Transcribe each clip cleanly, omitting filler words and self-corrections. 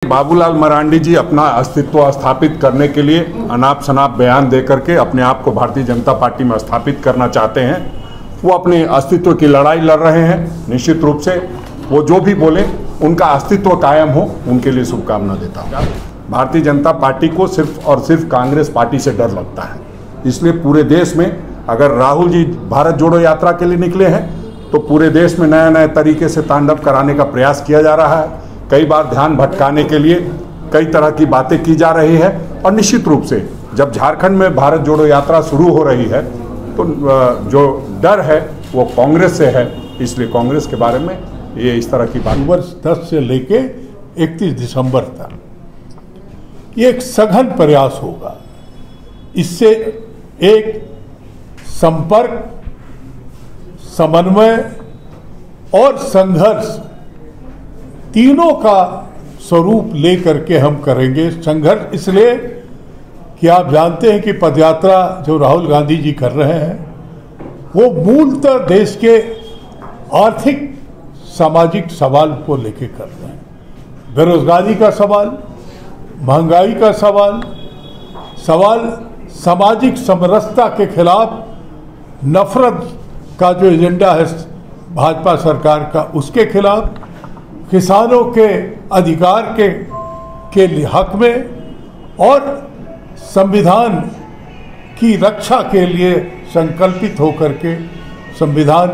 बाबूलाल मरांडी जी अपना अस्तित्व स्थापित करने के लिए अनाप शनाप बयान देकर के अपने आप को भारतीय जनता पार्टी में स्थापित करना चाहते हैं। वो अपने अस्तित्व की लड़ाई लड़ रहे हैं। निश्चित रूप से वो जो भी बोले उनका अस्तित्व कायम हो, उनके लिए शुभकामना देता हूँ। भारतीय जनता पार्टी को सिर्फ और सिर्फ कांग्रेस पार्टी से डर लगता है, इसलिए पूरे देश में अगर राहुल जी भारत जोड़ो यात्रा के लिए निकले हैं तो पूरे देश में नए नए तरीके से तांडव कराने का प्रयास किया जा रहा है। कई बार ध्यान भटकाने के लिए कई तरह की बातें की जा रही है और निश्चित रूप से जब झारखंड में भारत जोड़ो यात्रा शुरू हो रही है तो जो डर है वो कांग्रेस से है, इसलिए कांग्रेस के बारे में ये इस तरह की बात। वर्ष 10 से लेके 31 दिसंबर तक ये एक सघन प्रयास होगा। इससे एक संपर्क, समन्वय और संघर्ष तीनों का स्वरूप लेकर के हम करेंगे। संघर्ष इसलिए कि आप जानते हैं कि पदयात्रा जो राहुल गांधी जी कर रहे हैं वो मूलतः देश के आर्थिक सामाजिक सवाल को लेकर कर रहे हैं। बेरोजगारी का सवाल, महंगाई का सवाल, सामाजिक समरसता के खिलाफ नफरत का जो एजेंडा है भाजपा सरकार का, उसके खिलाफ, किसानों के अधिकार के हक में और संविधान की रक्षा के लिए संकल्पित होकर के संविधान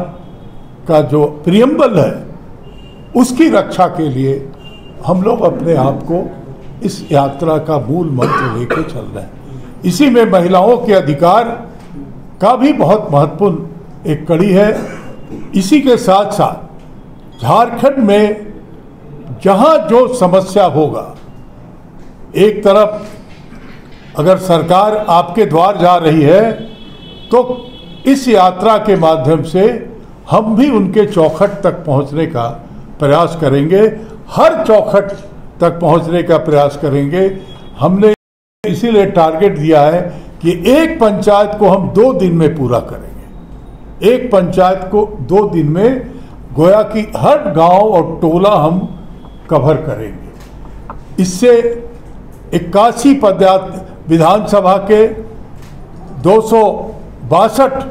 का जो प्रियम्बल है उसकी रक्षा के लिए हम लोग अपने आप को इस यात्रा का मूल मंत्र लेके चल रहे हैं। इसी में महिलाओं के अधिकार का भी बहुत महत्वपूर्ण एक कड़ी है। इसी के साथ साथ झारखंड में जहां जो समस्या होगा, एक तरफ अगर सरकार आपके द्वार जा रही है तो इस यात्रा के माध्यम से हम भी उनके चौखट तक पहुंचने का प्रयास करेंगे, हर चौखट तक पहुंचने का प्रयास करेंगे। हमने इसीलिए टारगेट दिया है कि एक पंचायत को हम 2 दिन में पूरा करेंगे। एक पंचायत को 2 दिन में गोया कि हर गांव और टोला हम कवर करेंगे। इससे 81 विधानसभा के 262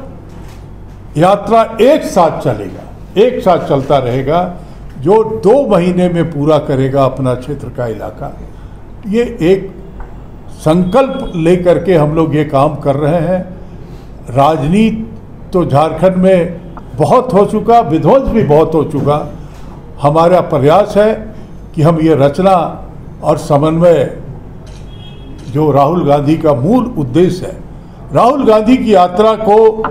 यात्रा एक साथ चलेगा, एक साथ चलता रहेगा, जो 2 महीने में पूरा करेगा अपना क्षेत्र का इलाका। ये एक संकल्प लेकर के हम लोग ये काम कर रहे हैं। राजनीति तो झारखंड में बहुत हो चुका, विध्वंस भी बहुत हो चुका। हमारा प्रयास है कि हम ये रचना और समन्वय जो राहुल गांधी का मूल उद्देश्य है, राहुल गांधी की यात्रा को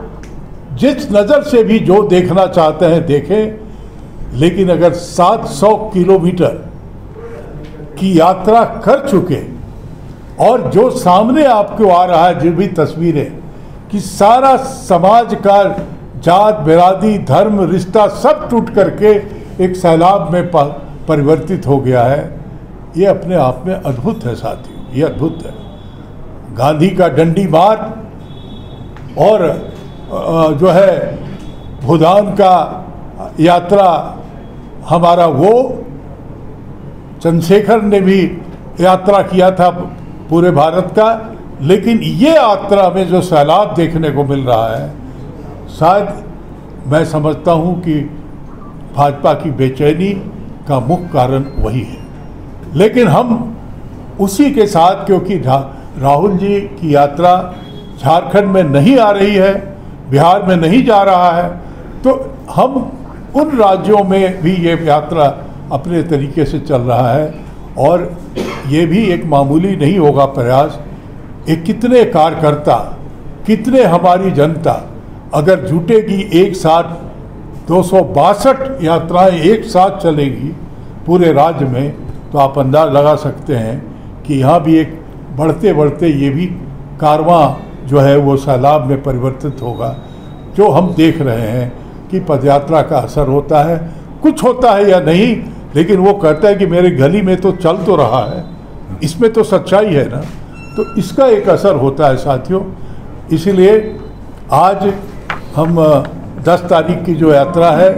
जिस नज़र से भी जो देखना चाहते हैं देखें, लेकिन अगर 700 किलोमीटर की यात्रा कर चुके और जो सामने आपको आ रहा है जो भी तस्वीरें कि सारा समाज का जात, बिरादरी, धर्म, रिश्ता सब टूट करके एक सैलाब में परिवर्तित हो गया है, ये अपने आप में अद्भुत है साथियों, ये अद्भुत है। गांधी का डंडी मार और जो है भूदान का यात्रा हमारा, वो चंद्रशेखर ने भी यात्रा किया था पूरे भारत का, लेकिन ये यात्रा में जो सैलाब देखने को मिल रहा है, शायद मैं समझता हूँ कि भाजपा की बेचैनी का मुख्य कारण वही है। लेकिन हम उसी के साथ, क्योंकि राहुल जी की यात्रा झारखंड में नहीं आ रही है, बिहार में नहीं जा रहा है, तो हम उन राज्यों में भी ये यात्रा अपने तरीके से चल रहा है और ये भी एक मामूली नहीं होगा प्रयास। एक कितने कार्यकर्ता, कितने हमारी जनता अगर जुटेगी एक साथ, 262 यात्राएं एक साथ चलेगी पूरे राज्य में, तो आप अंदाज लगा सकते हैं कि यहाँ भी एक बढ़ते बढ़ते ये भी कारवां जो है वो सैलाब में परिवर्तित होगा। जो हम देख रहे हैं कि पदयात्रा का असर होता है, कुछ होता है या नहीं, लेकिन वो कहता है कि मेरे गली में तो चल तो रहा है, इसमें तो सच्चाई है ना, तो इसका एक असर होता है साथियों। इसीलिए आज हम 10 तारीख की जो यात्रा है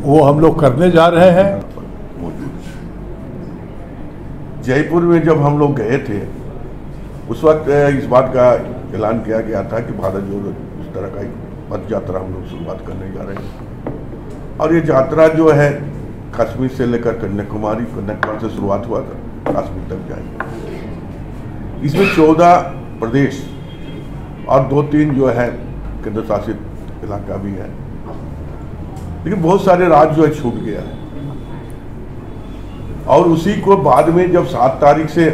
वो हम लोग करने जा रहे हैं। जयपुर में जब हम लोग गए थे उस वक्त इस बात का ऐलान किया गया था कि भारत जोड़ो इस तरह का एक पद यात्रा हम लोग शुरुआत करने जा रहे हैं। और ये यात्रा जो है कश्मीर से लेकर कन्याकुमारी से शुरुआत हुआ था, कश्मीर तक जाएंगे। इसमें 14 प्रदेश और 2-3 जो है केंद्र शासित इलाका भी है, लेकिन बहुत सारे राज्य जो है छूट गया है। और उसी को बाद में जब 7 तारीख से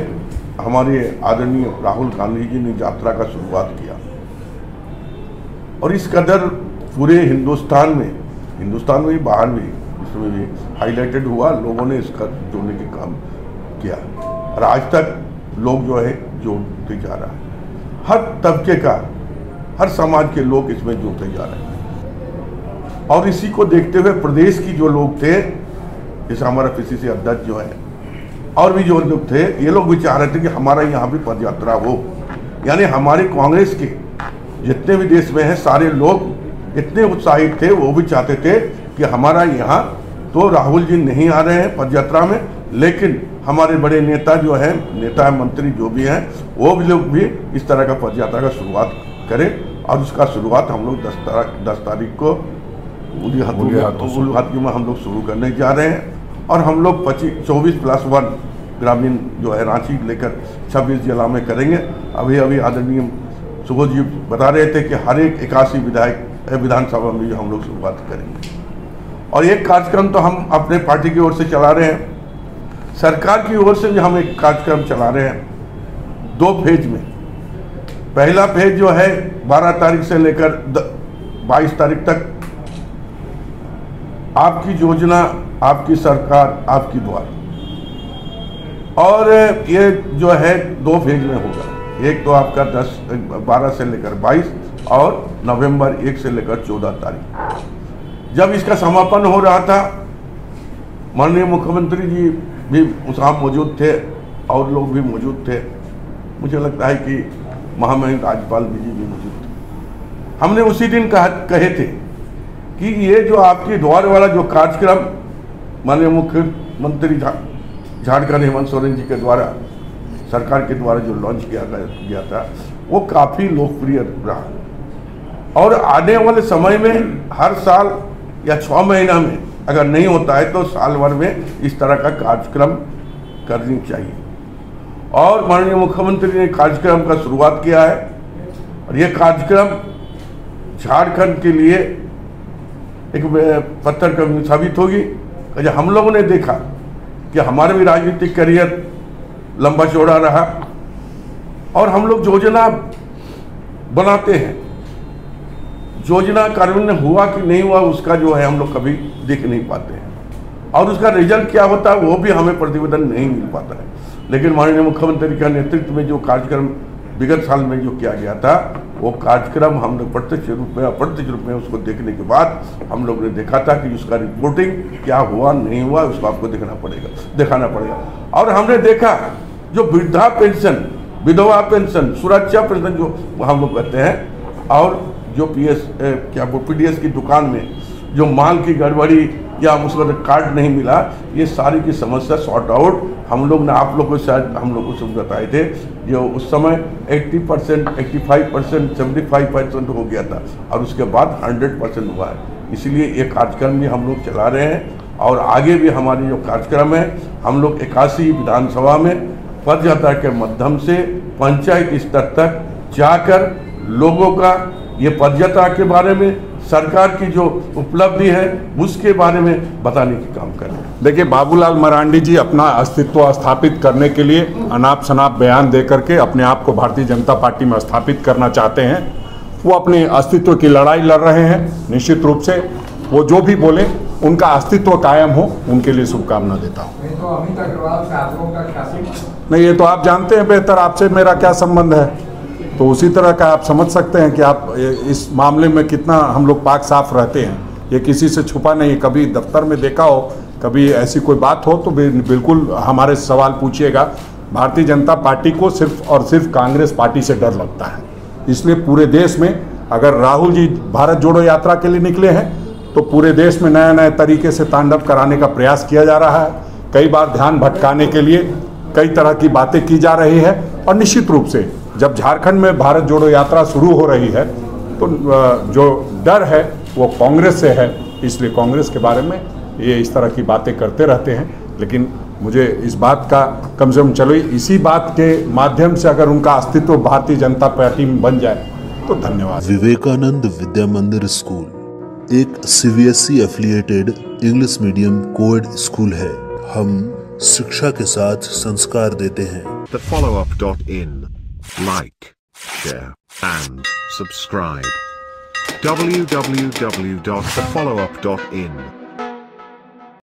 हमारे आदरणीय राहुल गांधी जी ने यात्रा का शुरुआत किया और इस कदर पूरे हिंदुस्तान में भी बाहर भी इसमें भी हाईलाइटेड हुआ, लोगों ने इसका जोड़ने के काम किया और आज तक लोग जो है जोड़ते जा रहा है। हर तबके का, हर समाज के लोग इसमें जुड़ते जा रहे हैं। और इसी को देखते हुए प्रदेश की जो लोग थे, जैसे हमारा PCC अध्यक्ष जो है और भी जो लोग थे, ये लोग भी चाह रहे थे कि हमारा यहाँ भी पद यात्रा हो। यानी हमारे कांग्रेस के जितने भी देश में हैं सारे लोग इतने उत्साहित थे, वो भी चाहते थे कि हमारा यहाँ तो राहुल जी नहीं आ रहे हैं पद यात्रा में, लेकिन हमारे बड़े नेता जो हैं, नेता मंत्री जो भी हैं, वो भी लोग भी इस तरह का पद यात्रा का शुरुआत करें। और उसका शुरुआत हम लोग 10 तारीख को उलिहाती में हम लोग शुरू करने जा रहे हैं। और हम लोग 24+1 ग्रामीण जो है रांची लेकर 26 जिला में करेंगे। अभी आदरणीय सुबोध जी बता रहे थे कि हर एक 81 विधानसभा में हम लोग शुरुआत करेंगे। और एक कार्यक्रम तो हम अपने पार्टी की ओर से चला रहे हैं, सरकार की ओर से भी हम एक कार्यक्रम चला रहे हैं 2 फेज में। पहला फेज जो है 12 तारीख से लेकर 22 तारीख तक, आपकी योजना, आपकी सरकार, आपकी द्वार। और ये जो है 2 फेज में होगा। एक तो आपका 12 से लेकर 22 और नवंबर 1 से लेकर 14 तारीख। जब इसका समापन हो रहा था, माननीय मुख्यमंत्री जी भी वहाँ मौजूद थे और लोग भी मौजूद थे। मुझे लगता है कि महामहिम राज्यपाल जी भी मौजूद थे। हमने उसी दिन कहे थे कि ये जो आपके द्वार वाला जो कार्यक्रम माननीय मुख्यमंत्री झारखंड हेमंत सोरेन जी के द्वारा, सरकार के द्वारा जो लॉन्च किया गया था, वो काफ़ी लोकप्रिय रहा। और आने वाले समय में हर साल या 6 महीना में अगर नहीं होता है तो साल भर में इस तरह का कार्यक्रम करनी चाहिए। और माननीय मुख्यमंत्री ने कार्यक्रम का शुरुआत किया है और ये कार्यक्रम झारखंड के लिए एक पत्थर कमी साबित होगी। हम लोगों ने देखा कि हमारे भी राजनीतिक करियर लंबा चौड़ा रहा और हम लोग योजना बनाते हैं, योजना कार्यान्वयन हुआ कि नहीं हुआ उसका जो है हम लोग कभी देख नहीं पाते हैं और उसका रिजल्ट क्या होता है वो भी हमें प्रतिवेदन नहीं मिल पाता है। लेकिन माननीय मुख्यमंत्री के नेतृत्व में जो कार्यक्रम विगत साल में जो किया गया था, वो कार्यक्रम हम लोग प्रत्यक्ष रूप में उसको देखने के बाद हम लोग ने देखा था कि उसका रिपोर्टिंग क्या हुआ नहीं हुआ उसको आपको दिखाना पड़ेगा। और हमने देखा जो वृद्धा पेंशन, विधवा पेंशन, सुरक्षा पेंशन जो हम लोग कहते हैं, और जो PDS की दुकान में जो माल की गड़बड़ी या उसको कार्ड नहीं मिला, ये सारी की समस्या सॉर्ट आउट हम लोग ने आप लोग को शायद हम लोग को बताए थे। जो उस समय 80%, 85%, 75% हो गया था और उसके बाद 100% हुआ है। इसलिए ये कार्यक्रम भी हम लोग चला रहे हैं और आगे भी हमारी जो कार्यक्रम है हम लोग 81 विधानसभा में पद यात्रा के माध्यम से पंचायत स्तर तक जाकर लोगों का ये पद यात्रा के बारे में, सरकार की जो उपलब्धि है उसके बारे में बताने की काम कर रहे हैं। देखिए, बाबूलाल मरांडी जी अपना अस्तित्व स्थापित करने के लिए अनाप शनाप बयान दे करके अपने आप को भारतीय जनता पार्टी में स्थापित करना चाहते हैं। वो अपने अस्तित्व की लड़ाई लड़ रहे हैं। निश्चित रूप से वो जो भी बोले उनका अस्तित्व कायम हो, उनके लिए शुभकामना देता हूँ। नहीं, ये तो आप जानते हैं बेहतर, आपसे मेरा क्या संबंध है। तो उसी तरह का आप समझ सकते हैं कि आप इस मामले में कितना हम लोग पाक साफ रहते हैं। ये किसी से छुपा नहीं। कभी दफ्तर में देखा हो, कभी ऐसी कोई बात हो तो बिल्कुल हमारे सवाल पूछिएगा। भारतीय जनता पार्टी को सिर्फ और सिर्फ कांग्रेस पार्टी से डर लगता है। इसलिए पूरे देश में अगर राहुल जी भारत जोड़ो यात्रा के लिए निकले हैं तो पूरे देश में नए नए तरीके से तांडव कराने का प्रयास किया जा रहा है। कई बार ध्यान भटकाने के लिए कई तरह की बातें की जा रही है। और निश्चित रूप से जब झारखंड में भारत जोड़ो यात्रा शुरू हो रही है तो जो डर है वो कांग्रेस से है, इसलिए कांग्रेस के बारे में ये इस तरह की बातें करते रहते हैं। लेकिन मुझे इस बात का कम से कम चलो इसी बात के माध्यम से अगर उनका अस्तित्व भारतीय जनता पार्टी में बन जाए तो धन्यवाद। विवेकानंद विद्या मंदिर स्कूल एक CBSE affiliated English medium coed school है। हम शिक्षा के साथ संस्कार देते हैं। thefollowup.in Like, share and subscribe. www.thefollowup.in